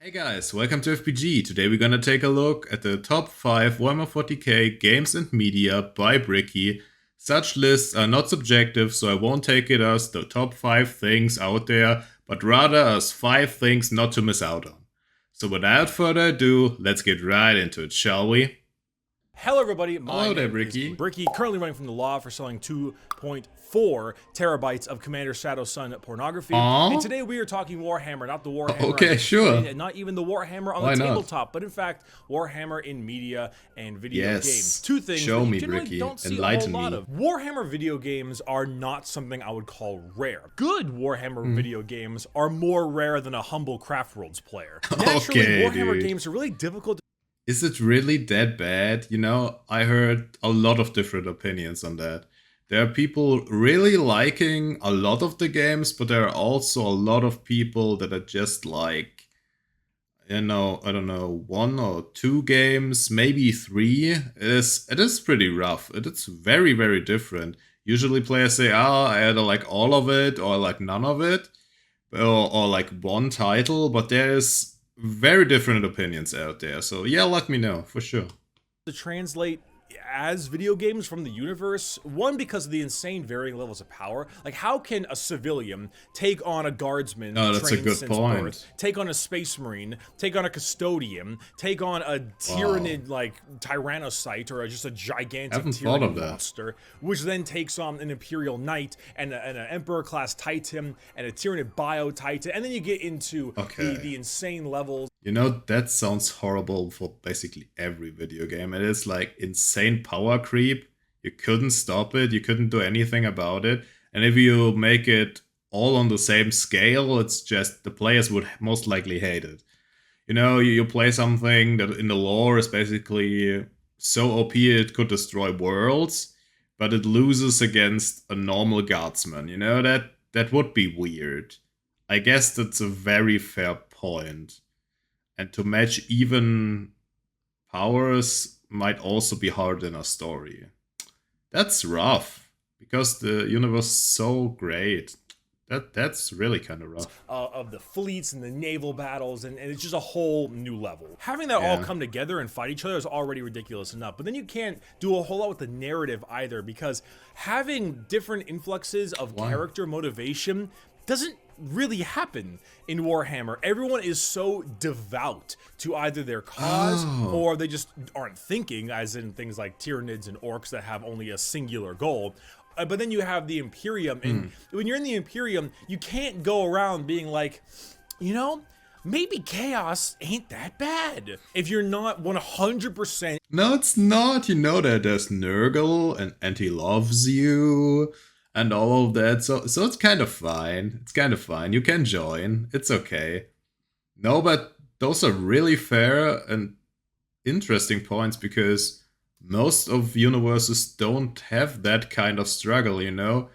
Hey guys, welcome to FBJ. Today we're gonna take a look at the top 5 Warhammer 40k games and media by Bricky. Such lists are not subjective, so I won't take it as the top 5 things out there, but rather as 5 things not to miss out on. So without further ado, let's get right into it, shall we? Hello everybody, my name Bricky. is Bricky, currently running from the law for selling 2.4 terabytes of Commander Shadow Sun pornography. And today we are talking Warhammer, not the Warhammer Okay, sure. and not even the Warhammer on the tabletop, but in fact, Warhammer in media and video games. Two things Show that you me, generally Bricky. don't see Enlighten a whole lot me. of. Warhammer video games are not something I would call rare. Good Warhammer video games are more rare than a humble Craft Worlds player. Naturally, Warhammer games are really difficult to Is it really that bad? You know, I heard a lot of different opinions on that. There are people really liking a lot of the games, but there are also a lot of people that are just like, you know, I don't know, 1 or 2 games, maybe 3. It is pretty rough. It is very, very different. Usually players say, I either like all of it or like none of it, or like one title, but there's very different opinions out there. So yeah, let me know for sure. To translate as video games from the universe. One, because of the insane varying levels of power. Like, how can a civilian take on a guardsman that's a trained good since point. birth, take on a space marine, take on a custodian, take on a tyrannid like tyrannocyte or just a gigantic tyrannid monster, which then takes on an imperial knight and an emperor class titan and a tyrannid bio titan, and then you get into the insane levels. You know, that sounds horrible for basically every video game. It is like insane power creep. You couldn't stop it. You couldn't do anything about it. And if you make it all on the same scale, it's just the players would most likely hate it. You know, you play something that in the lore is basically so OP it could destroy worlds, but it loses against a normal guardsman. You know, that would be weird. I guess that's a very fair point. And to match even powers might also be hard in a story. That's rough, because the universe is so great. That's really kind of rough. Of the fleets and the naval battles, and it's just a whole new level. Having that all come together and fight each other is already ridiculous enough, but then you can't do a whole lot with the narrative either, because having different influxes of character motivation doesn't really happen in Warhammer. Everyone is so devout to either their cause or they just aren't thinking, as in things like Tyranids and Orcs that have only a singular goal. But then you have the Imperium, and when you're in the Imperium, you can't go around being like, you know, maybe chaos ain't that bad. If you're not 100%. No, it's not. You know that there's Nurgle and he loves you and all of that, so it's kind of fine. It's kind of fine. You can join. It's okay. No, but those are really fair and interesting points, because most of universes don't have that kind of struggle, you know?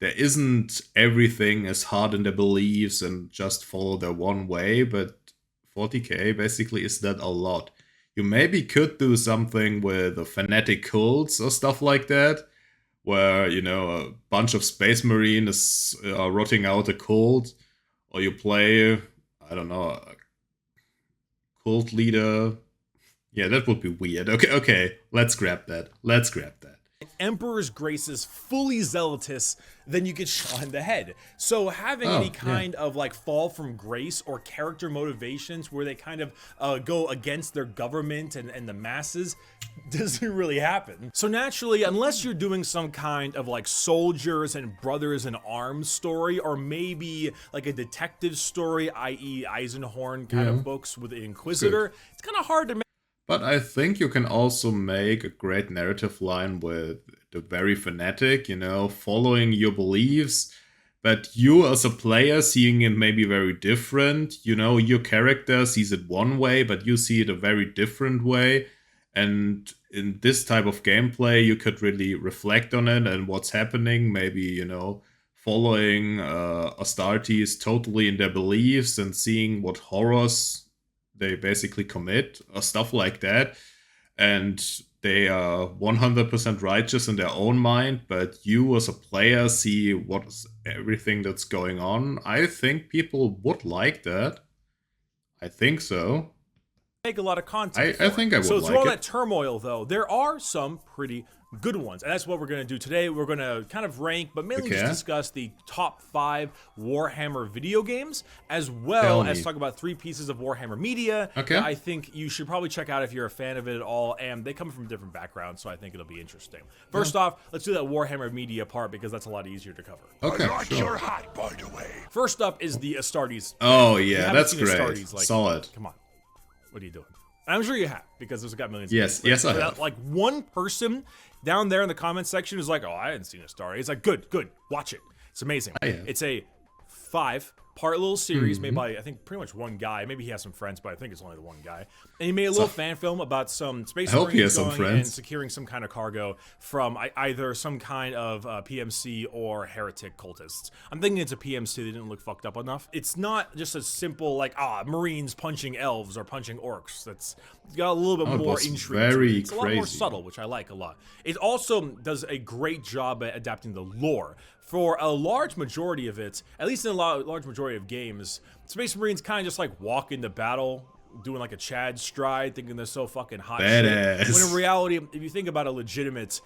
There isn't everything as hard in their beliefs and just follow their one way, but 40k basically is that a lot. You maybe could do something with the fanatic cults or stuff like that, where, you know, a bunch of space marines are rotting out a cult, or you play, I don't know, a cult leader. Yeah, that would be weird. Okay, let's grab that. Emperor's Grace is fully zealotous, then you get shot in the head. So having any kind of like fall from grace or character motivations where they kind of go against their government and the masses doesn't really happen. So naturally, unless you're doing some kind of like soldiers and brothers in arms story, or maybe like a detective story, i.e. Eisenhorn kind of books with the Inquisitor, it's kind of hard to make. But I think you can also make a great narrative line with the very fanatic, you know, following your beliefs, but you as a player seeing it maybe very different. You know, your character sees it one way, but you see it a very different way. And in this type of gameplay, you could really reflect on it and what's happening. Maybe, you know, following Astartes totally in their beliefs and seeing what horrors they basically commit or stuff like that, and they are 100% righteous in their own mind, but you as a player see what's everything that's going on. I think people would like that. I think so. Make a lot of content. I think I would so like through all it. that turmoil, though, there are some pretty good ones, and that's what we're going to do today. We're going to kind of rank, but mainly just discuss the top 5 Warhammer video games, as well as talk about 3 pieces of Warhammer media that I think you should probably check out if you're a fan of it at all, and they come from different backgrounds, so I think it'll be interesting. First off, let's do that Warhammer media part, because that's a lot easier to cover. Okay, I like your hat, by the way. First up is the Astartes. Oh yeah, that's great. Astartes, like, solid. Come on. What are you doing? I'm sure you have, because there's got millions. Yes, of people. yes, I have. Like one person down there in the comments section is like, "Oh, I hadn't seen Astartes." It's like, good, watch it. It's amazing. It's a 5-part little series made by, I think, pretty much one guy. Maybe he has some friends, but I think it's only the one guy. And he made a little fan film about some space marines going and securing some kind of cargo from either some kind of PMC or heretic cultists. I'm thinking it's a PMC. They didn't look fucked up enough. It's not just a simple, like, marines punching elves or punching orcs. It's got a little bit more intrigue. It's a lot more subtle, which I like a lot. It also does a great job at adapting the lore. For a large majority of it, at least in a large majority of games, Space Marines kind of just like walk into battle, doing like a Chad stride, thinking they're so fucking hot shit. When in reality, if you think about a legitimate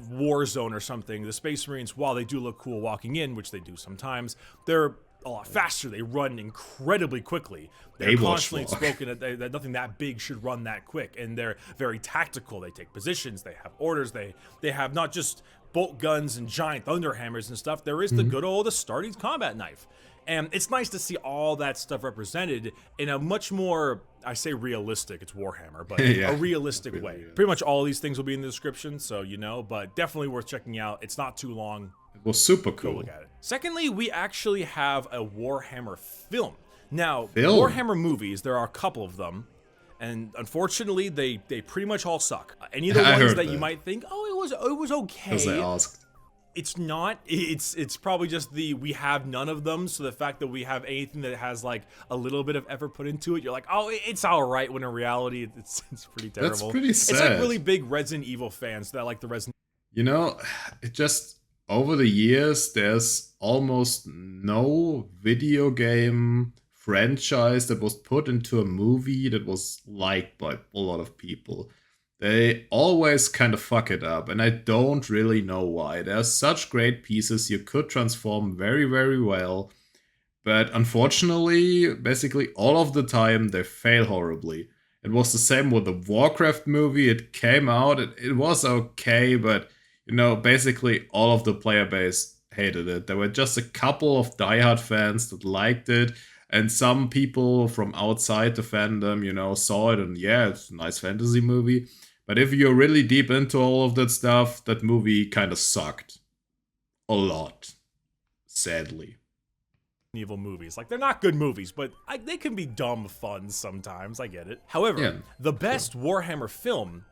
war zone or something, the Space Marines, while they do look cool walking in, which they do sometimes, they're a lot faster. They run incredibly quickly. They're constantly spoken that nothing that big should run that quick, and they're very tactical. They take positions. They have orders. They have not just bolt guns and giant thunder hammers and stuff. There is the good old Astartes combat knife. And it's nice to see all that stuff represented in a much more, I say realistic, it's Warhammer, but a realistic way. Pretty much all these things will be in the description, so you know, but definitely worth checking out. It's not too long. It was super cool. Go look at it. Secondly, we actually have a Warhammer film. Now, Warhammer movies, there are a couple of them, and unfortunately, they pretty much all suck. Any of the ones that you might think, oh, it was okay. Because I asked. It's not. It's probably just we have none of them. So the fact that we have anything that has like a little bit of effort put into it, you're like, oh, it's all right. When in reality, it's pretty terrible. That's pretty sad. It's like really big Resident Evil fans that like the Resident. You know, it just over the years, there's almost no video game franchise that was put into a movie that was liked by a lot of people. They always kind of fuck it up, and I don't really know why. There's such great pieces you could transform very, very well, but unfortunately, basically all of the time, they fail horribly. It was the same with the Warcraft movie. It came out, it was okay, but, you know, basically all of the player base hated it. There were just a couple of diehard fans that liked it, and some people from outside the fandom, you know, saw it and yeah, it's a nice fantasy movie. But if you're really deep into all of that stuff, that movie kind of sucked. A lot. Sadly. Evil movies. Like, they're not good movies, but they can be dumb fun sometimes. I get it. However, the best Warhammer film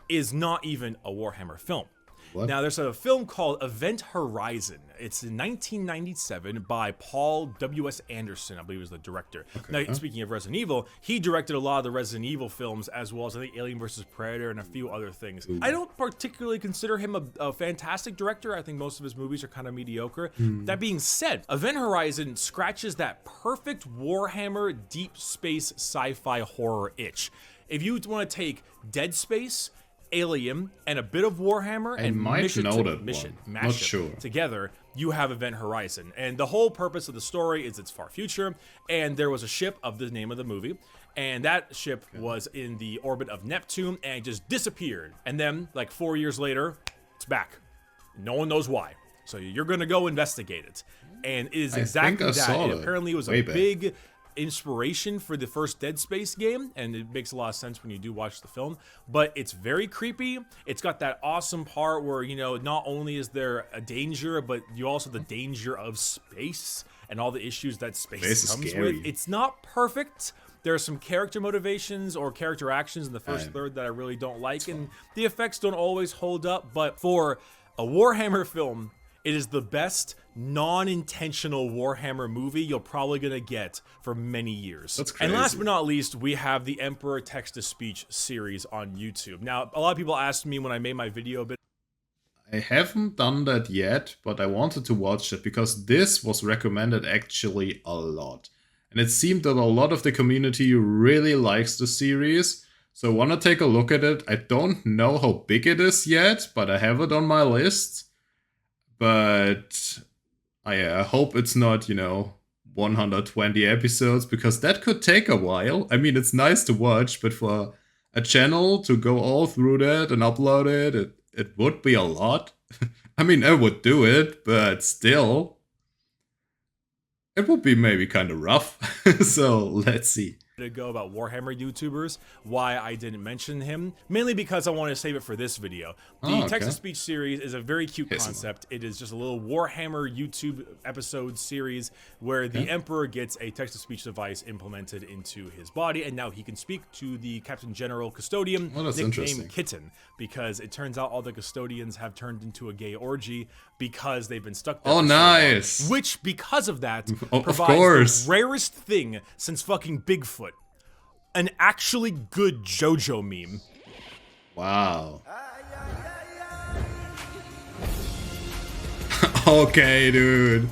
is not even a Warhammer film. What? Now, there's a film called Event Horizon. It's in 1997 by Paul W.S. Anderson, I believe is the director. Now, speaking of Resident Evil, he directed a lot of the Resident Evil films, as well as, I think, Alien vs. Predator and a few other things. I don't particularly consider him a fantastic director. I think most of his movies are kind of mediocre. That being said, Event Horizon scratches that perfect Warhammer deep space sci-fi horror itch. If you want to take Dead Space, Alien, and a bit of Warhammer and mash it together, you have Event Horizon. And the whole purpose of the story is it's far future, and there was a ship of the name of the movie, and that ship was in the orbit of Neptune and just disappeared. And then, like 4 years later, it's back. No one knows why. So you're gonna go investigate it. And it is exactly that. And apparently it was a big inspiration for the first Dead Space game, and it makes a lot of sense when you do watch the film, but it's very creepy. It's got that awesome part where, you know, not only is there a danger, but you also the danger of space and all the issues that space comes with. It's not perfect. There are some character motivations or character actions in the first third that I really don't like, and the effects don't always hold up, but for a Warhammer film, it is the best non-intentional Warhammer movie you're probably gonna get for many years. That's crazy. And last but not least, we have the Emperor Text-to-Speech series on YouTube. Now, a lot of people asked me when I made my video a bit. I haven't done that yet, but I wanted to watch it because this was recommended actually a lot. And it seemed that a lot of the community really likes the series. So I want to take a look at it. I don't know how big it is yet, but I have it on my list. But I hope it's not, 120 episodes, because that could take a while. I mean, it's nice to watch, but for a channel to go all through that and upload it would be a lot. I mean, I would do it, but still, it would be maybe kind of rough. So let's see. Ago about Warhammer YouTubers, why I didn't mention him, mainly because I wanted to save it for this video. The text-to-speech series is a very cute concept. It is just a little Warhammer YouTube episode series where the Emperor gets a text-to-speech device implemented into his body, and now he can speak to the Captain General Custodian, nicknamed Kitten, because it turns out all the Custodians have turned into a gay orgy because they've been stuck there. Oh, nice! So long, which, because of that, provides the rarest thing since fucking Bigfoot. An actually good JoJo meme. Wow. Okay, dude.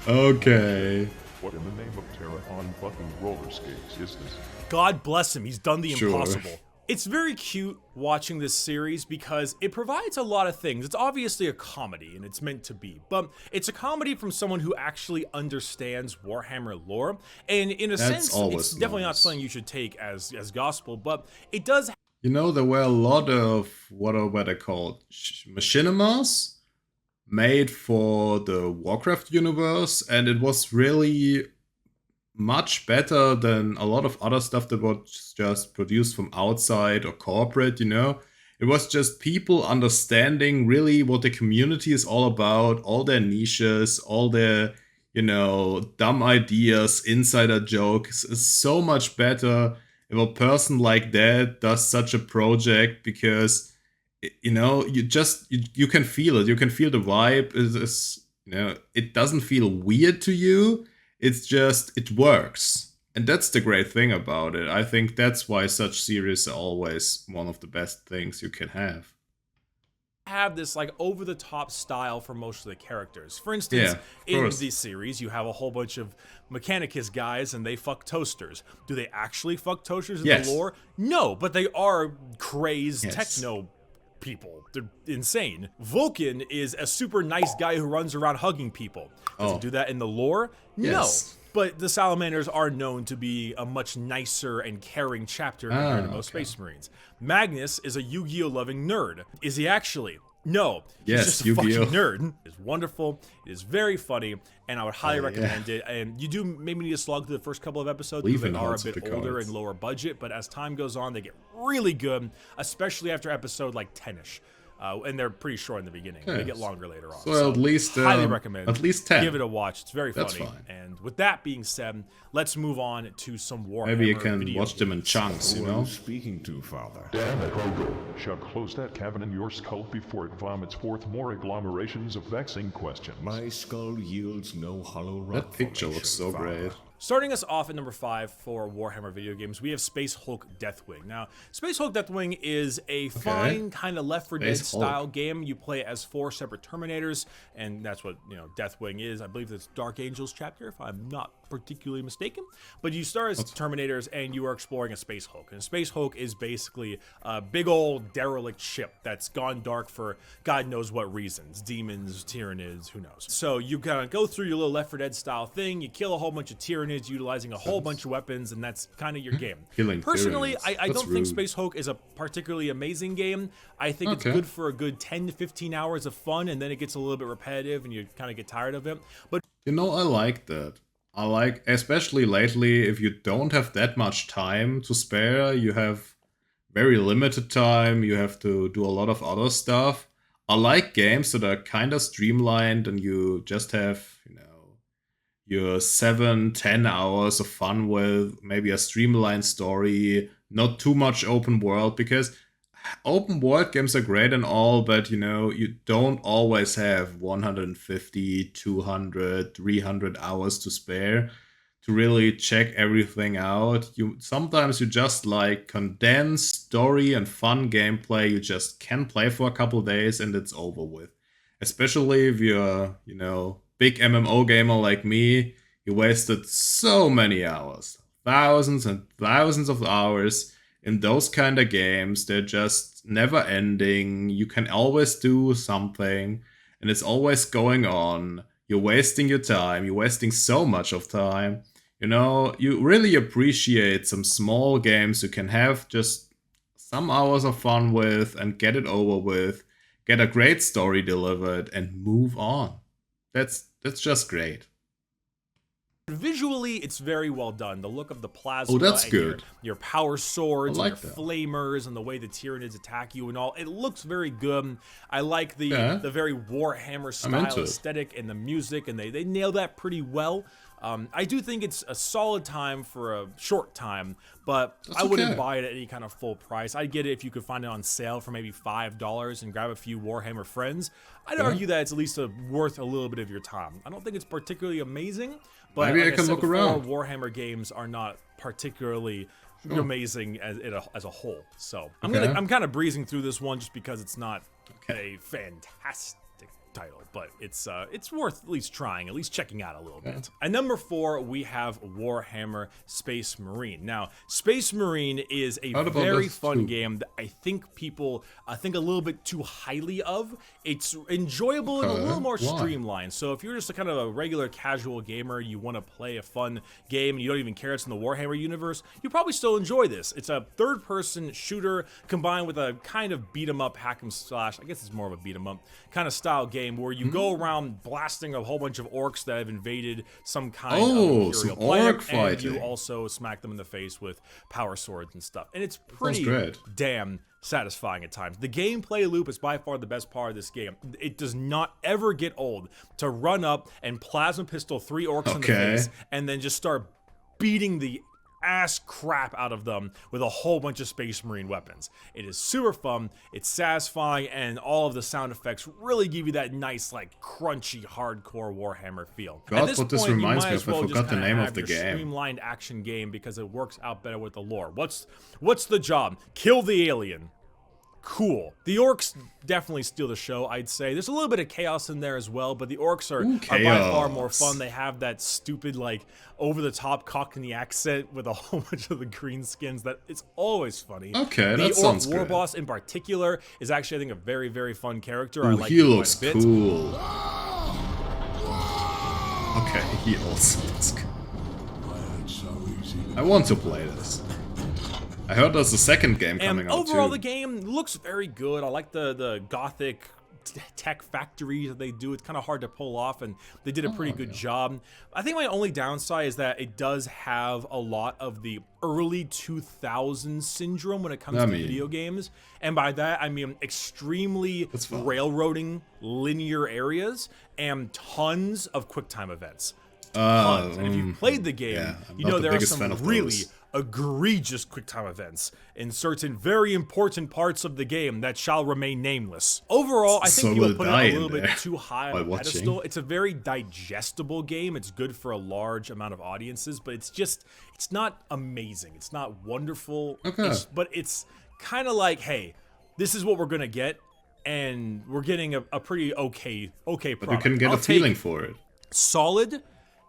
Okay. What in the name of terror on fucking roller skates is this? God bless him, he's done the impossible. It's very cute watching this series because it provides a lot of things. It's obviously a comedy, and it's meant to be, but it's a comedy from someone who actually understands Warhammer lore, and in a sense, it's definitely not something you should take as gospel, but it does. You know, there were a lot of, what are they called? Machinimas made for the Warcraft universe, and it was really much better than a lot of other stuff that was just produced from outside or corporate, It was just people understanding really what the community is all about, all their niches, all their, dumb ideas, insider jokes. It's so much better if a person like that does such a project, because, you can feel it. You can feel the vibe. It doesn't feel weird to you. It's just, it works. And that's the great thing about it. I think that's why such series are always one of the best things you can have. Have this like over-the-top style for most of the characters. For instance, in this series, you have a whole bunch of Mechanicus guys and they fuck toasters. Do they actually fuck toasters in the lore? No, but they are crazed techno people. They're insane. Vulcan is a super nice guy who runs around hugging people. Does he do that in the lore? No. But the Salamanders are known to be a much nicer and caring chapter compared to most Space Marines. Magnus is a Yu-Gi-Oh loving nerd. Is he actually? No. He's just a fucking nerd. It's wonderful. It is very funny, and I would highly recommend it. And you do maybe need to slog through the first couple of episodes because they are a bit older and lower budget, but as time goes on, they get really good, especially after episode like 10-ish. And they're pretty short in the beginning. They get longer later on. So at least highly recommend. At least 10. Give it a watch. It's very funny. Fine. And with that being said, let's move on to some Warhammer. Maybe you can watch them in chunks, Speaking to, Father. Damn it, Hogo. Shall close that cavern in your skull before it vomits forth more agglomerations of vexing questions. My skull yields no hollow rock. That picture looks so great. Starting us off at number 5 for Warhammer video games, we have Space Hulk Deathwing. Now, Space Hulk Deathwing is a fine kind of Left 4 Dead style game. You play as 4 separate Terminators, and that's what, Deathwing is. I believe it's Dark Angels chapter, if I'm not particularly mistaken. But you start as Terminators, and you are exploring a Space Hulk. And Space Hulk is basically a big old derelict ship that's gone dark for God knows what reasons. Demons, Tyranids, who knows. So you kind of go through your little Left 4 Dead style thing, you kill a whole bunch of Tyranids, utilizing a whole bunch of weapons, and that's kind of your game. Personally, I don't think Space Hulk is a particularly amazing game. I think it's good for a good 10 to 15 hours of fun, and then it gets a little bit repetitive and you kind of get tired of it. But I like that. I like, especially lately, if you don't have that much time to spare, you have very limited time, you have to do a lot of other stuff. I like games that are kind of streamlined and you just have, your 7-10 hours of fun with maybe a streamlined story, not too much open world, because open world games are great and all, but you don't always have 150, 200, 300 hours to spare to really check everything out. Sometimes you just like condensed story and fun gameplay. You just can play for a couple days and it's over with. Especially if you're, big MMO gamer like me, You wasted so many hours, thousands and thousands of hours in those kind of games. They're just never ending. You can always do something and it's always going on. You're wasting your time. You're wasting so much of time. You know, you really appreciate some small games you can have just some hours of fun with and get it over with, get a great story delivered and move on. That's just great. Visually, it's very well done. The look of the plasma, that's and good. Your power swords, like and your that. flamers, and the way the Tyranids attack you and all. It looks very good. I like the very Warhammer style aesthetic and the music, and they nail that pretty well. I do think it's a solid time for a short time, but I wouldn't buy it at any kind of full price. I'd get it if you could find it on sale for maybe $5 and grab a few Warhammer friends. I'd argue that it's at least worth a little bit of your time. I don't think it's particularly amazing, but maybe like I can look around. Warhammer games are not particularly amazing as a whole. So I'm kind of breezing through this one just because it's not a fantastic title, but it's worth at least trying, at least checking out a little bit. At number 4, we have Warhammer Space Marine. Now, Space Marine is a very fun game that I think people think a little bit too highly of. It's enjoyable and a little more streamlined. So if you're just a kind of a regular casual gamer, you want to play a fun game and you don't even care it's in the Warhammer universe, you probably still enjoy this. It's a third-person shooter combined with a kind of beat-em-up hack and slash. I guess it's more of a beat-em-up kind of style game where you go around blasting a whole bunch of orcs that have invaded some kind of Imperial planet, and you also smack them in the face with power swords and stuff. And it's pretty damn satisfying at times. The gameplay loop is by far the best part of this game. It does not ever get old to run up and plasma pistol 3 orcs in the face and then just start beating the ass crap out of them with a whole bunch of Space Marine weapons. It is super fun, it's satisfying, and all of the sound effects really give you that nice, like, crunchy, hardcore Warhammer feel. God, what this reminds me of, I forgot the name of the game. Streamlined action game because it works out better with the lore. What's the job? Kill the alien. Cool. The orcs definitely steal the show, I'd say. There's a little bit of chaos in there as well, but the orcs are by far more fun. They have that stupid, like, over-the-top Cockney accent with a whole bunch of the green skins that it's always funny. Okay, that sounds good. The orc war boss in particular is actually, I think, a very, very fun character. Ooh, I like he looks quite a bit. cool. Okay, he also looks cool. I want to play this. I heard there's a second game coming out too. Overall, the game looks very good. I like the gothic tech factory that they do. It's kind of hard to pull off, and they did a pretty good job. I think my only downside is that it does have a lot of the early 2000s syndrome when it comes to video games. And by that, I mean extremely railroading linear areas and tons of QuickTime events. Tons. And if you've played the game, you know there are some really egregious QuickTime events in certain very important parts of the game that shall remain nameless. Overall, I think you would put it a little bit too high on a pedestal. It's a very digestible game. It's good for a large amount of audiences, but it's not amazing. It's not wonderful. But it's kind of like, hey, this is what we're gonna get, and we're getting a pretty okay product. But you can get a feeling for it. Solid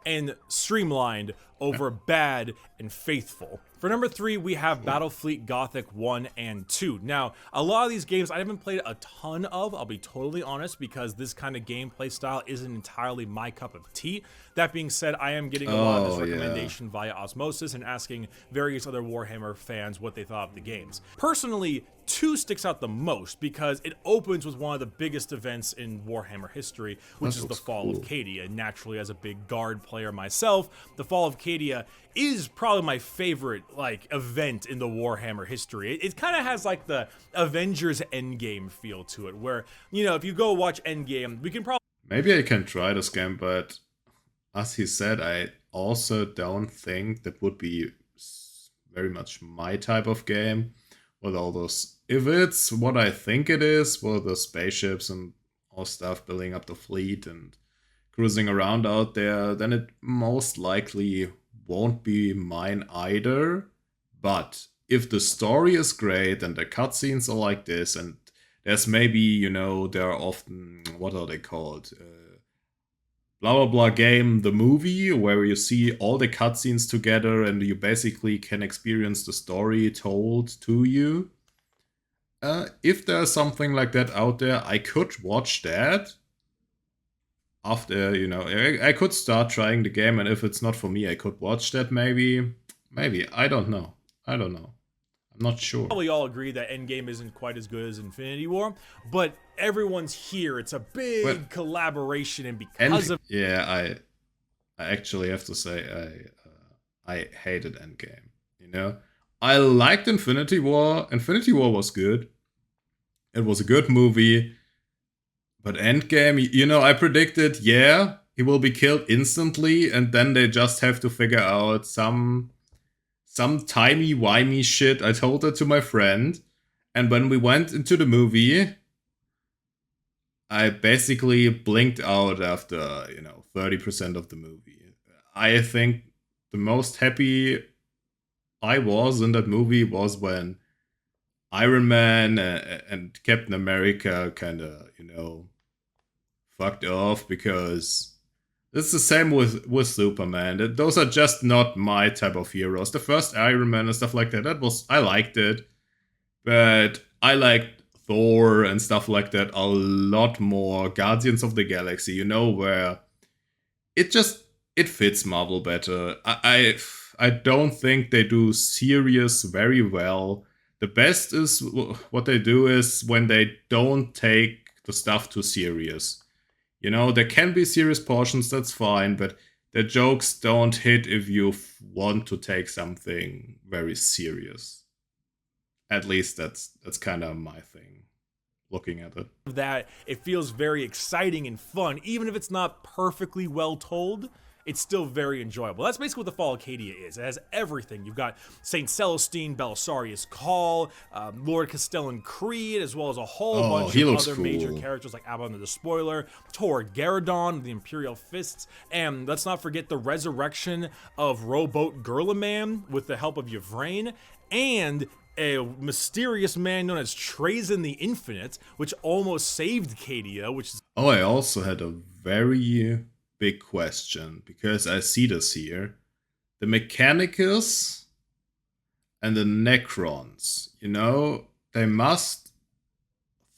and streamlined over bad and faithful. For number 3, we have Battlefleet Gothic 1 and 2. Now, a lot of these games I haven't played a ton of, I'll be totally honest, because this kind of gameplay style isn't entirely my cup of tea. That being said, I am getting a lot of this recommendation via osmosis and asking various other Warhammer fans what they thought of the games. Personally, 2 sticks out the most because it opens with one of the biggest events in Warhammer history, which is the Fall of Cadia. And naturally, as a big Guard player myself, the Fall of Cadia is probably my favorite event in the Warhammer history. It kind of has like the Avengers Endgame feel to it, where, you know, if you go watch Endgame, we can probably... Maybe I can try this game, but as he said, I also don't think that would be very much my type of game. With all those, if it's what I think it is, with the spaceships and all stuff, building up the fleet and cruising around out there, then it most likely won't be mine either. But if the story is great and the cutscenes are like this, and there's maybe, you know, there are often, what are they called? blah blah blah game, the movie, where you see all the cutscenes together and you basically can experience the story told to you. If there's something like that out there, I could watch that. After, I could start trying the game, and if it's not for me, I could watch that maybe. Maybe. I don't know. I'm not sure. Probably all agree that Endgame isn't quite as good as Infinity War, but everyone's here. It's a big collaboration, and because of... Yeah, I actually have to say I hated Endgame, I liked Infinity War. Infinity War was good. It was a good movie. But Endgame, I predicted, he will be killed instantly, and then they just have to figure out some timey-wimey shit. I told that to my friend, and when we went into the movie, I basically blinked out after, 30% of the movie. I think the most happy I was in that movie was when Iron Man and Captain America kind of, fucked off, because it's the same with Superman. Those are just not my type of heroes. The first Iron Man and stuff like that, I liked it. But I liked Thor and stuff like that a lot more. Guardians of the Galaxy, where it fits Marvel better. I don't think they do serious very well. The best is what they do is when they don't take the stuff too serious. There can be serious portions, that's fine, but the jokes don't hit if you want to take something very serious. At least that's kind of my thing, looking at it. That it feels very exciting and fun, even if it's not perfectly well told. It's still very enjoyable. That's basically what the Fall of Cadia is. It has everything. You've got Saint Celestine, Belisarius Cawl, Lord Castellan Creed, as well as a whole bunch of other major characters like Abaddon the Despoiler, Tor Garadon, the Imperial Fists, and let's not forget the resurrection of Rowboat Gurlaman with the help of Yvraine, and a mysterious man known as Trazyn the Infinite, which almost saved Cadia, which is... Oh, I also had a very big question, because I see this here. The Mechanicus and the Necrons, they must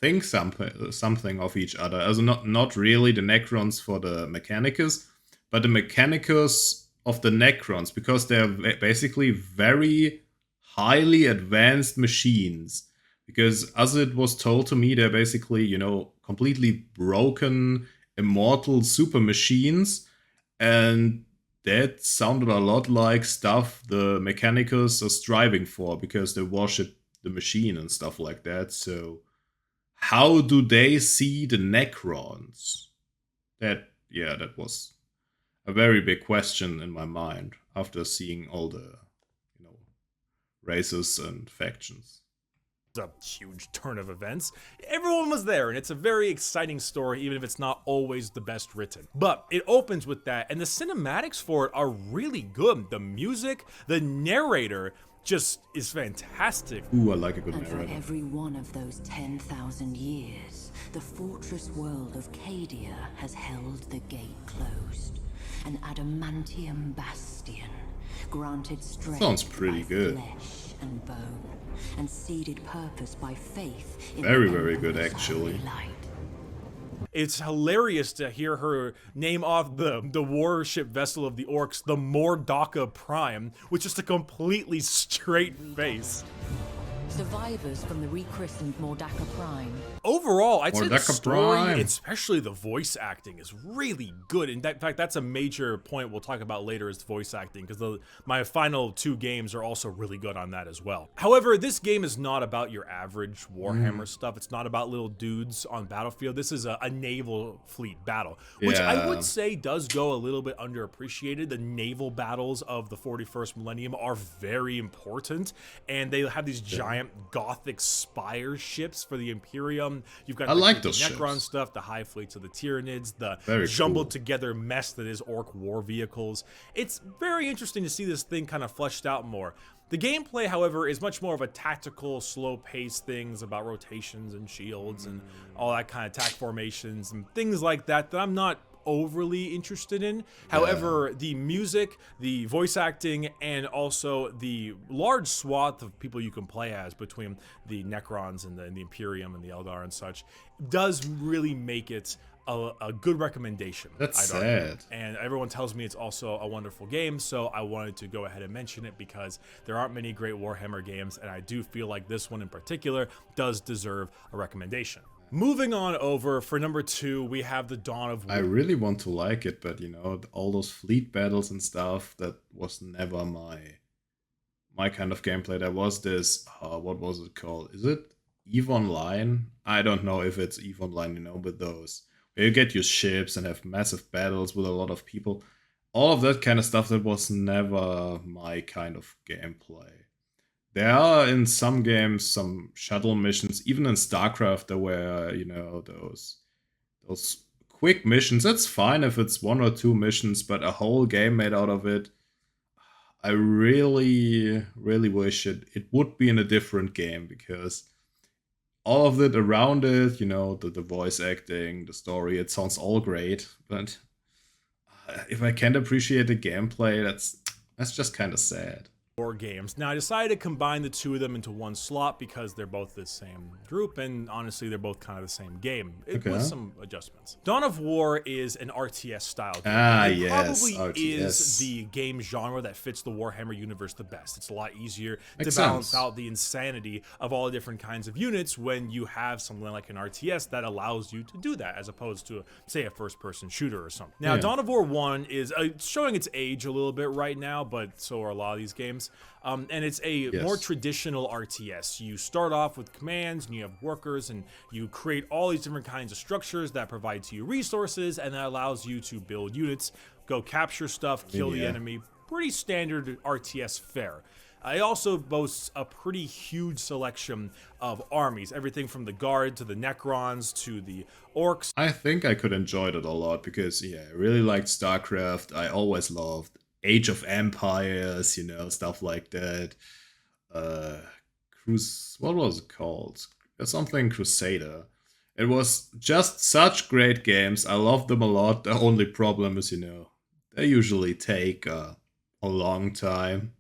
think something of each other. Also not really the Necrons for the Mechanicus, but the Mechanicus of the Necrons, because they're basically very highly advanced machines. Because as it was told to me, they're basically, completely broken immortal super machines, and that sounded a lot like stuff the Mechanicus are striving for, because they worship the machine and stuff like that. So how do they see the Necrons? That was a very big question in my mind after seeing all the races and factions. A huge turn of events. Everyone was there, and it's a very exciting story, even if it's not always the best written. But it opens with that, and the cinematics for it are really good. The music, the narrator just is fantastic. Ooh, I like a good narrator. And for every one of those 10,000 years, the fortress world of Cadia has held the gate closed. An adamantium bastion, granted strength sounds pretty by good. Flesh and bone, and seeded purpose by faith in very good, actually. light. It's hilarious to hear her name off the warship vessel of the orcs, the Mordaka Prime, with just a completely straight face. Survivors from the rechristened Mordaka Prime. Overall, I'd say the Mordaka story, Prime. especially the voice acting, is really good. In fact, that's a major point we'll talk about later, is voice acting, because my final 2 games are also really good on that as well. However, this game is not about your average Warhammer stuff. It's not about little dudes on battlefield. This is a naval fleet battle, which I would say does go a little bit underappreciated. The naval battles of the 41st millennium are very important, and they have these giant Gothic spire ships for the Imperium. You've got the Necron stuff, the high fleets of the Tyranids, the jumbled together mess that is orc war vehicles. It's very interesting to see this thing kind of fleshed out more. The gameplay, however, is much more of a tactical, slow-paced things about rotations and shields and all that kind of attack formations and things like that I'm not overly interested in. However, the music, the voice acting, and also the large swath of people you can play as between the Necrons and the Imperium and the Eldar and such does really make it a good recommendation. That's sad. And everyone tells me it's also a wonderful game, so I wanted to go ahead and mention it because there aren't many great Warhammer games, and I do feel like this one in particular does deserve a recommendation. Moving on over, for number 2, we have the Dawn of War. I really want to like it, but you know, all those fleet battles and stuff, that was never my kind of gameplay. There was this, what was it called? Is it EVE Online? I don't know if it's EVE Online, you know, with those where you get your ships and have massive battles with a lot of people. All of that kind of stuff, that was never my kind of gameplay. There are in some games some shuttle missions. Even in StarCraft, there were, you know, those quick missions. That's fine if it's 1 or 2 missions, but a whole game made out of it. I really, really wish it would be in a different game, because all of it around it, you know, the voice acting, the story, it sounds all great, but if I can't appreciate the gameplay, that's just kind of sad. War games. Now I decided to combine the two of them into one slot because they're both the same group, and honestly they're both kind of the same game, with some adjustments. Dawn of War is an RTS style game. It probably RTS. is the game genre that fits the Warhammer universe the best. It's a lot easier to Makes balance sense. out the insanity of all the different kinds of units when you have something like an RTS that allows you to do that, as opposed to, say, a first-person shooter or something. Now, Dawn of War 1 is showing its age a little bit right now, but so are a lot of these games. And it's a more traditional RTS. You start off with commands, and you have workers, and you create all these different kinds of structures that provide to you resources, and that allows you to build units, go capture stuff, kill the enemy. Pretty standard RTS fare. It also boasts a pretty huge selection of armies, everything from the Guard to the Necrons to the Orcs. I think I could enjoy it a lot because, I really liked StarCraft. I always loved Age of Empires, you know, stuff like that. What was it called? Something Crusader. It was just such great games. I loved them a lot. The only problem is, you know, they usually take a long time.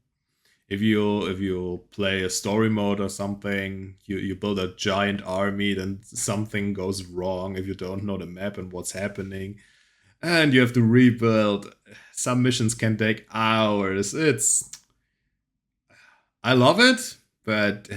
If you play a story mode or something, you build a giant army, then something goes wrong if you don't know the map and what's happening. And you have to rebuild. Some missions can take hours. I love it, but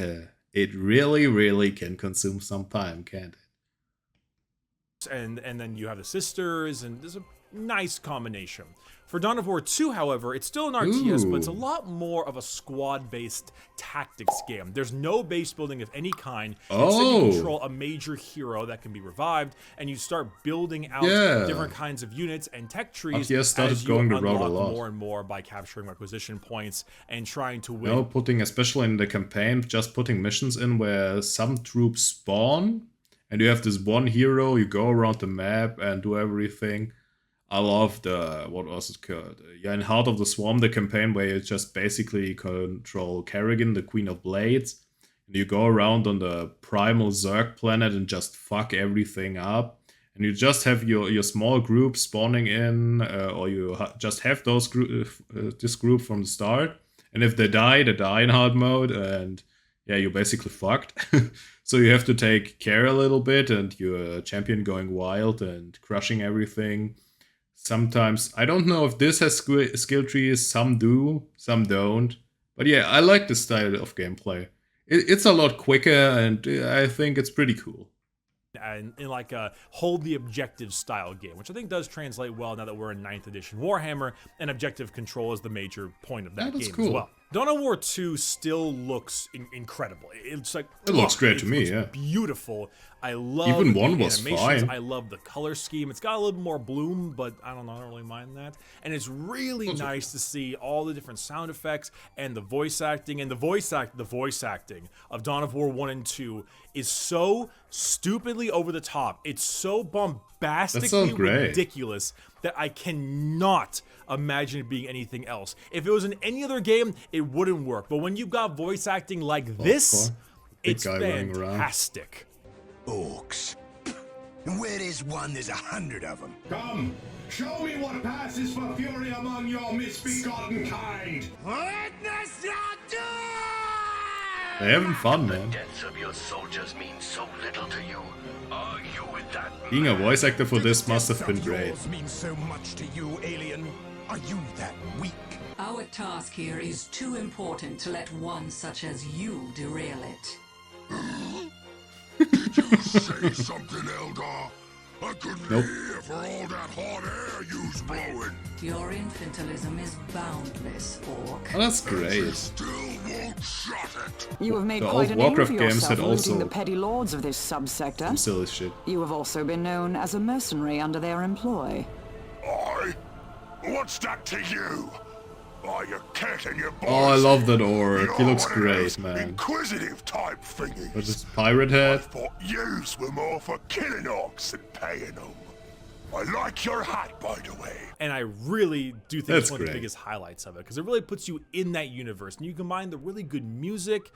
it really, really can consume some time, can't it? And then you have the sisters, and there's a nice combination. For Dawn of War 2, however, it's still an RTS, but it's a lot more of a squad-based tactics game. There's no base building of any kind. Instead, you control a major hero that can be revived, and you start building out different kinds of units and tech trees as you unlock more and more by capturing requisition points and trying to win. No, putting, especially in the campaign, just putting missions in where some troops spawn, and you have this one hero, you go around the map and do everything. I love what was it called? In Heart of the Swarm, the campaign where you just basically control Kerrigan, the Queen of Blades. And you go around on the primal Zerg planet and just fuck everything up. And you just have your small group spawning in, or you just have those this group from the start. And if they die in hard mode, and you're basically fucked. So you have to take care a little bit, and your champion going wild and crushing everything. Sometimes, I don't know if this has skill trees, some do, some don't. But I like this style of gameplay. It's a lot quicker, and I think it's pretty cool. And in like a hold the objective style game, which I think does translate well now that we're in 9th edition Warhammer, and objective control is the major point of that game as well. Dawn of War 2 still looks incredible. It's like it looks great to me, beautiful. I love even the one was animations. fine. I love the color scheme. It's got a little more bloom, but I don't really mind that. And it's really nice to see all the different sound effects and the voice acting. And the voice acting of Dawn of War 1 and 2 is so stupidly over the top. It's so bombastically ridiculous that I cannot imagine it being anything else. If it was in any other game, it wouldn't work. But when you've got voice acting like this, it's fantastic. Orcs. And where there's one, there's 100 of them. Come, Show me what passes for fury among your misbegotten kind. Witness your doom! They're having fun, man. The deaths of your soldiers mean so little to you. Are you with that? Being a voice actor for this must have been great. Yours means so much to you, alien. Are you that weak? Our task here is too important to let one such as you derail it. Did you say something, Eldar? I couldn't Nope. hear for all that hot air you's blowing. Your infantilism is boundless, Orc. Oh, that's great. Still won't shut it. You have made The quite old a name for Warcraft games yourself had looting also the petty lords of this subsector. some silly shit. You have also been known as a mercenary under their employ. What's that to you? Oh, you're kicking your balls. Oh, I love that orc. He You're looks one of those great, man. Inquisitive type thingies. With his pirate I head. thought yous were more for killing orcs than paying them. I like your hat, by the way. And I really do think That's it's one of the great. biggest highlights of it, because it really puts you in that universe. And you combine the really good music.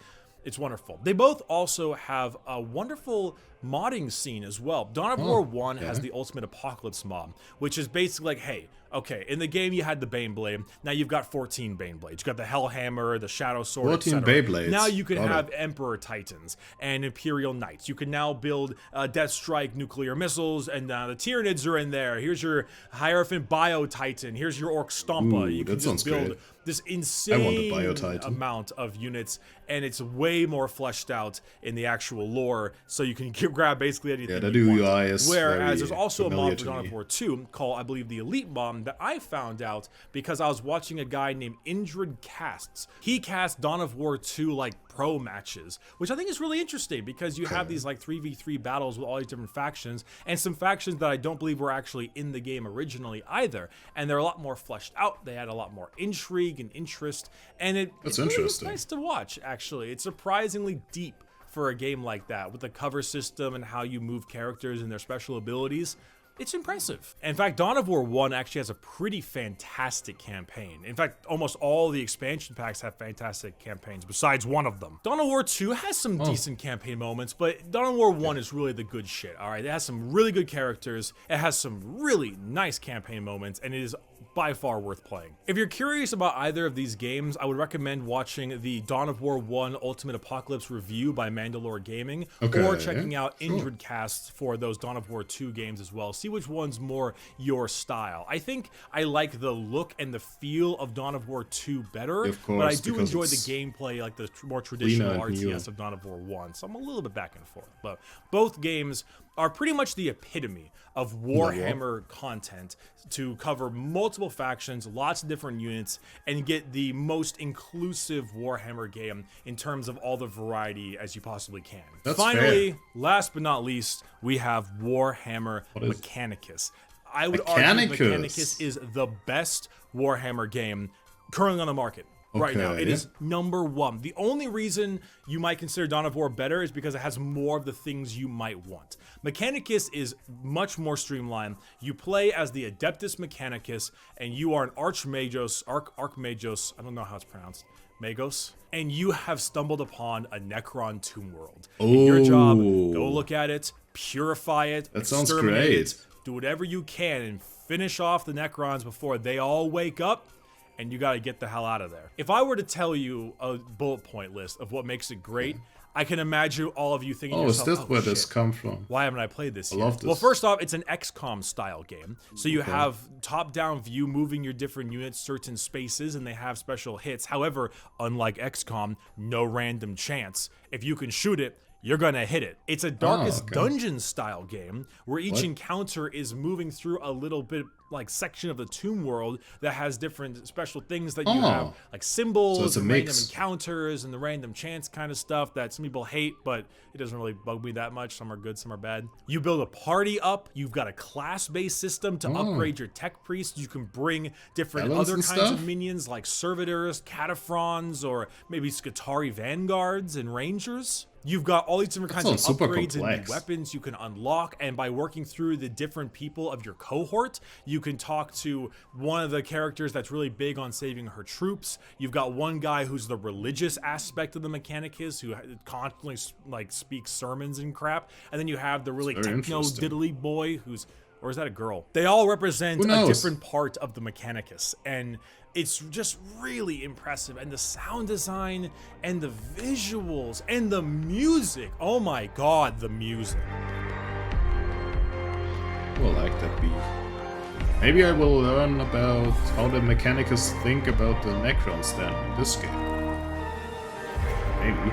It's wonderful. They both also have a wonderful modding scene as well. Dawn of War 1 has the Ultimate Apocalypse mod, which is basically like, hey, okay, in the game you had the Baneblade, now you've got 14 Baneblades. You've got the Hellhammer, the Shadow Sword, 14 etc. Beyblades. Now you can Got have it. Emperor Titans and Imperial Knights. You can now build Death Strike nuclear missiles, and the Tyranids are in there. Here's your Hierophant Bio Titan. Here's your Orc Stompa. Ooh, You can that just sounds build great. this I want a insane Bio-Titan. amount of units, and it's way more fleshed out in the actual lore, so you can grab basically anything. Yeah, the you want. UI is Whereas very there's also a familiar mod for to Dawn me. of War 2 called, I believe, the Elite mod that I found out because I was watching a guy named Indrid Casts. He cast Dawn of War 2 like pro matches, which I think is really interesting because you have these like 3v3 battles with all these different factions, and some factions that I don't believe were actually in the game originally either, and they're a lot more fleshed out. They had a lot more intrigue and interest, and it's really interesting. nice to watch. Actually, it's surprisingly deep for a game like that, with the cover system and how you move characters and their special abilities. It's impressive. In fact, Dawn of War 1 actually has a pretty fantastic campaign. In fact, almost all the expansion packs have fantastic campaigns, besides one of them. Dawn of War 2 has some decent campaign moments, but Dawn of War 1 is really the good shit, all right? It has some really good characters, it has some really nice campaign moments, and it is by far worth playing. If you're curious about either of these games, I would recommend watching the Dawn of War 1 Ultimate Apocalypse review by Mandalore Gaming, or checking out Indrid Casts for those Dawn of War 2 games as well. See which one's more your style. I think I like the look and the feel of Dawn of War 2 better, Of course, but I do because enjoy the it's gameplay, like the more traditional cleaner and RTS newer. of Dawn of War 1, so I'm a little bit back and forth. But both games are pretty much the epitome of Warhammer content to cover multiple factions, lots of different units, and get the most inclusive Warhammer game in terms of all the variety as you possibly can. That's Finally, fair. last but not least, we have Warhammer is- Mechanicus. I would argue Mechanicus. Mechanicus is the best Warhammer game currently on the market. Right now, it Okay. is number one. The only reason you might consider Dawn of War better is because it has more of the things you might want. Mechanicus is much more streamlined. You play as the Adeptus Mechanicus, and you are an Archmagos, Archmagos, I don't know how it's pronounced, Magos, and you have stumbled upon a Necron tomb world. And your job, go look at it, purify it, That sounds exterminate great. it, do whatever you can, and finish off the Necrons before they all wake up, and you got to get the hell out of there. If I were to tell you a bullet point list of what makes it great, I can imagine all of you thinking to Oh, is yourself, this where this shit, come from? why haven't I played this yet? love Well, this. first off, it's an XCOM style game. So you have top-down view, moving your different units certain spaces, and they have special hits. However, unlike XCOM, no random chance. If you can shoot it, you're gonna hit it. It's a Darkest okay. Dungeon style game where each encounter is moving through a little bit like section of the tomb world that has different special things that you have, like symbols, So it's a and random mix. encounters, and the random chance kind of stuff that some people hate, but it doesn't really bug me that much. Some are good, some are bad. You build a party up. You've got a class-based system to upgrade your tech priests. You can bring different Balance other and kinds of stuff? minions like servitors, cataphrons, or maybe Skitarii vanguards and rangers. You've got all these different kinds of sounds super upgrades and new complex. weapons you can unlock, and by working through the different people of your cohort, you can talk to one of the characters that's really big on saving her troops. You've got one guy who's the religious aspect of the Mechanicus, who constantly like speaks sermons and crap, and then you have the really Very techno interesting. diddly boy who's Or is that a girl? They all represent Who a knows? different part of the Mechanicus, and it's just really impressive. And the sound design, and the visuals, and the music. Oh my god, the music. I will like that beat. Maybe I will learn about how the Mechanicus think about the Necrons then in this game. Maybe.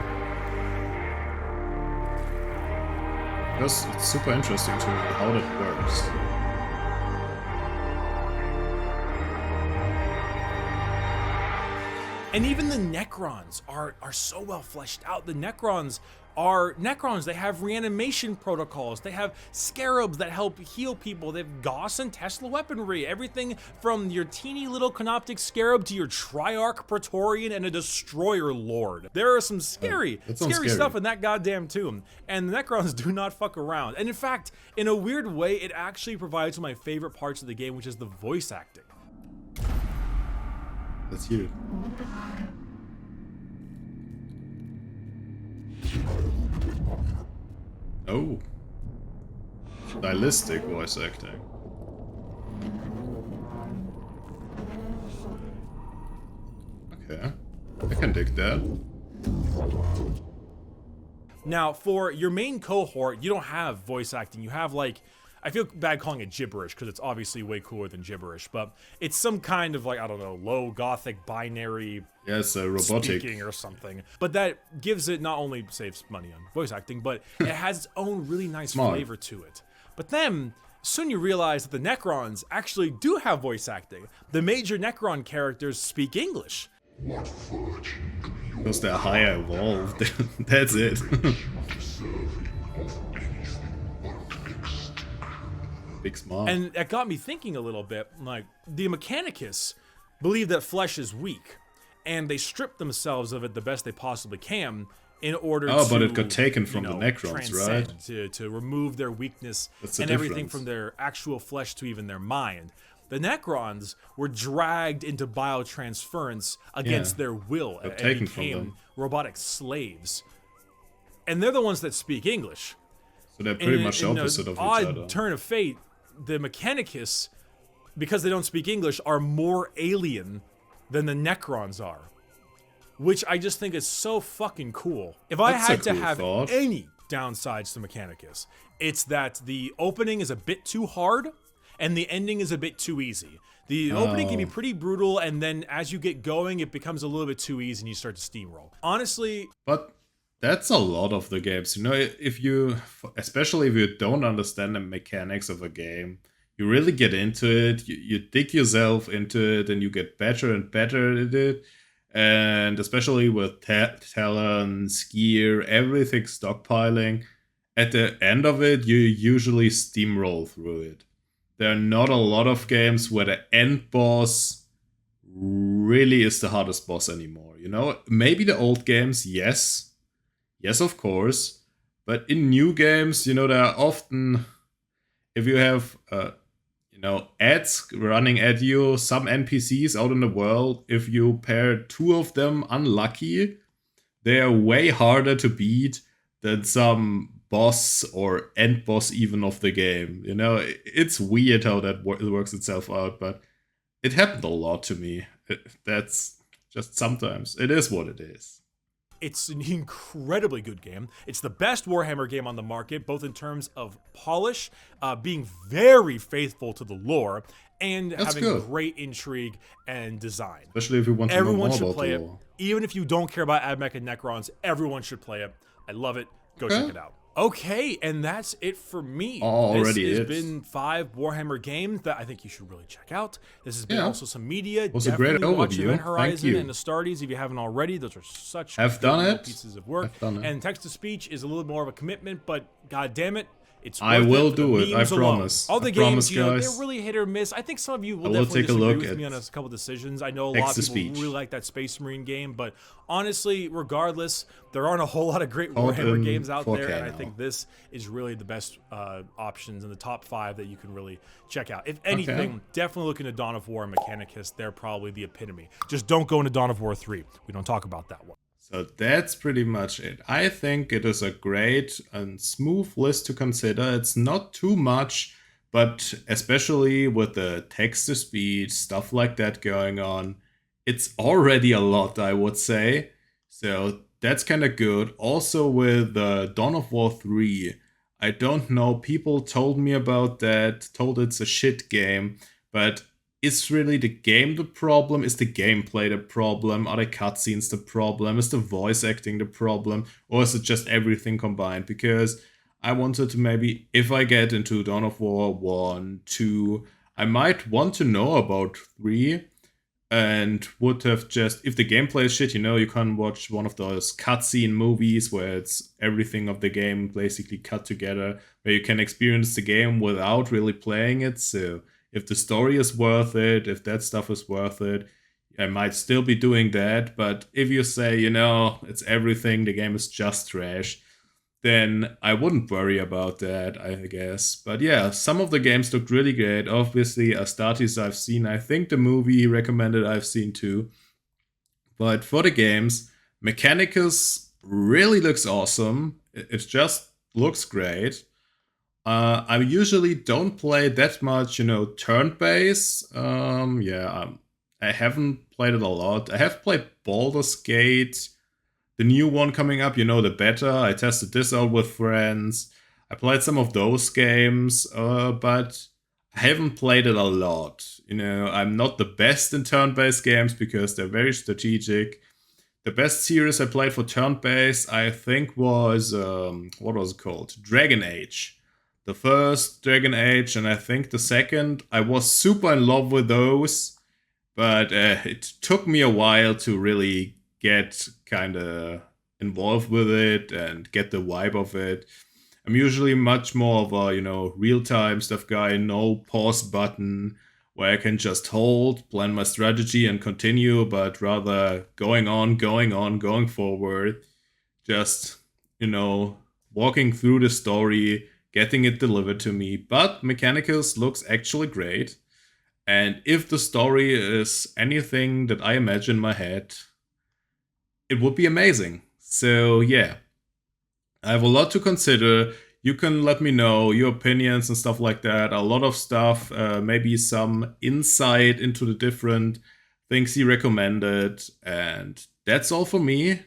Because it's super interesting to know how that works. And even the Necrons are so well fleshed out. The Necrons are Necrons. They have reanimation protocols. They have scarabs that help heal people. They have Gauss and Tesla weaponry. Everything from your teeny little canoptic scarab to your Triarch Praetorian and a Destroyer Lord. There are some scary stuff in that goddamn tomb. And the Necrons do not fuck around. And in fact, in a weird way, it actually provides one of my favorite parts of the game, which is the voice acting. Let's hear it. Oh. Stylistic voice acting. Okay. I can dig that. Now, for your main cohort, you don't have voice acting. You have, like, I feel bad calling it gibberish because it's obviously way cooler than gibberish, but it's some kind of, like, I don't know, low gothic binary robotic speaking or something. But that gives it, not only saves money on voice acting, but it has its own really nice flavor to it. But then soon you realize that the Necrons actually do have voice acting. The major Necron characters speak English. Because they're higher evolved. That's it. Big smart. And that got me thinking a little bit, like, the Mechanicus believe that flesh is weak, and they strip themselves of it the best they possibly can in order to, but it got taken from the Necrons, right? To remove their weakness and everything from their actual flesh to even their mind. The Necrons were dragged into biotransference against their will and became robotic slaves. And they're the ones that speak English. So they're pretty much the opposite of each other. Odd turn of fate, the Mechanicus, because they don't speak English, are more alien than the Necrons are. Which I just think is so fucking cool. If I had to have any downsides to Mechanicus, it's that the opening is a bit too hard, and the ending is a bit too easy. The opening can be pretty brutal, and then as you get going, it becomes a little bit too easy and you start to steamroll. Honestly... But that's a lot of the games. You know, especially if you don't understand the mechanics of a game, you really get into it, you dig yourself into it, and you get better and better at it. And especially with talents, gear, everything stockpiling, at the end of it, you usually steamroll through it. There are not a lot of games where the end boss really is the hardest boss anymore. You know, maybe the old games, yes, of course. But in new games, you know, there are often, if you have, ads running at you, some NPCs out in the world, if you pair two of them unlucky, they are way harder to beat than some boss or end boss even of the game. You know, it's weird how that works itself out, but it happened a lot to me. That's just sometimes. It is what it is. It's an incredibly good game. It's the best Warhammer game on the market, both in terms of polish, being very faithful to the lore, and having great intrigue and design. Especially if you want to know more about play the it. lore. Even if you don't care about Admech and Necrons, everyone should play it. I love it. Go check it out. Okay, and that's it for me. This has been 5 Warhammer games that I think you should really check out. This has been also some media. Was a great watch overview. Event Horizon Thank and Astartes if you haven't already. Those are such pieces of work. And text-to-speech is a little more of a commitment, but god damn it, it's worth I will it do it. I promise. All the I games, promise, guys. they're really hit or miss. I think some of you will take definitely a disagree look with at me on a couple decisions. I know a lot of people really like that Space Marine game, but honestly, regardless, there aren't a whole lot of great Warhammer games out there, and I think this is really the best options in the top 5 that you can really check out. If anything, definitely look into Dawn of War and Mechanicus. They're probably the epitome. Just don't go into Dawn of War 3. We don't talk about that one. So that's pretty much it. I think it is a great and smooth list to consider. It's not too much, but especially with the text-to-speech, stuff like that going on, it's already a lot, I would say. So that's kind of good. Also with Dawn of War 3, I don't know, people told me about that, told it's a shit game, but is really the game the problem? Is the gameplay the problem? Are the cutscenes the problem? Is the voice acting the problem? Or is it just everything combined? Because I wanted to maybe, if I get into Dawn of War 1, 2, I might want to know about 3, and would have just, if the gameplay is shit, you can watch one of those cutscene movies where it's everything of the game basically cut together, where you can experience the game without really playing it. So if the story is worth it, if that stuff is worth it, I might still be doing that. But if you say, it's everything, the game is just trash, then I wouldn't worry about that, I guess. But yeah, some of the games looked really great. Obviously, Astartes I've seen. I think the movie recommended I've seen too. But for the games, Mechanicus really looks awesome. It just looks great. I usually don't play that much, turn-based. I haven't played it a lot. I have played Baldur's Gate, the new one coming up, the beta. I tested this out with friends. I played some of those games, but I haven't played it a lot. I'm not the best in turn-based games because they're very strategic. The best series I played for turn-based, I think, was, what was it called? Dragon Age. The first Dragon Age, and I think the second. I was super in love with those, but it took me a while to really get kind of involved with it and get the vibe of it. I'm usually much more of a, real-time stuff guy, no pause button, where I can just hold, plan my strategy and continue, but rather going forward. Just, walking through the story, getting it delivered to me. But Mechanicus looks actually great. And if the story is anything that I imagine in my head, it would be amazing. So yeah, I have a lot to consider. You can let me know your opinions and stuff like that. A lot of stuff, maybe some insight into the different things he recommended. And that's all for me.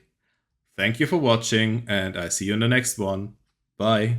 Thank you for watching, and I see you in the next one. Bye.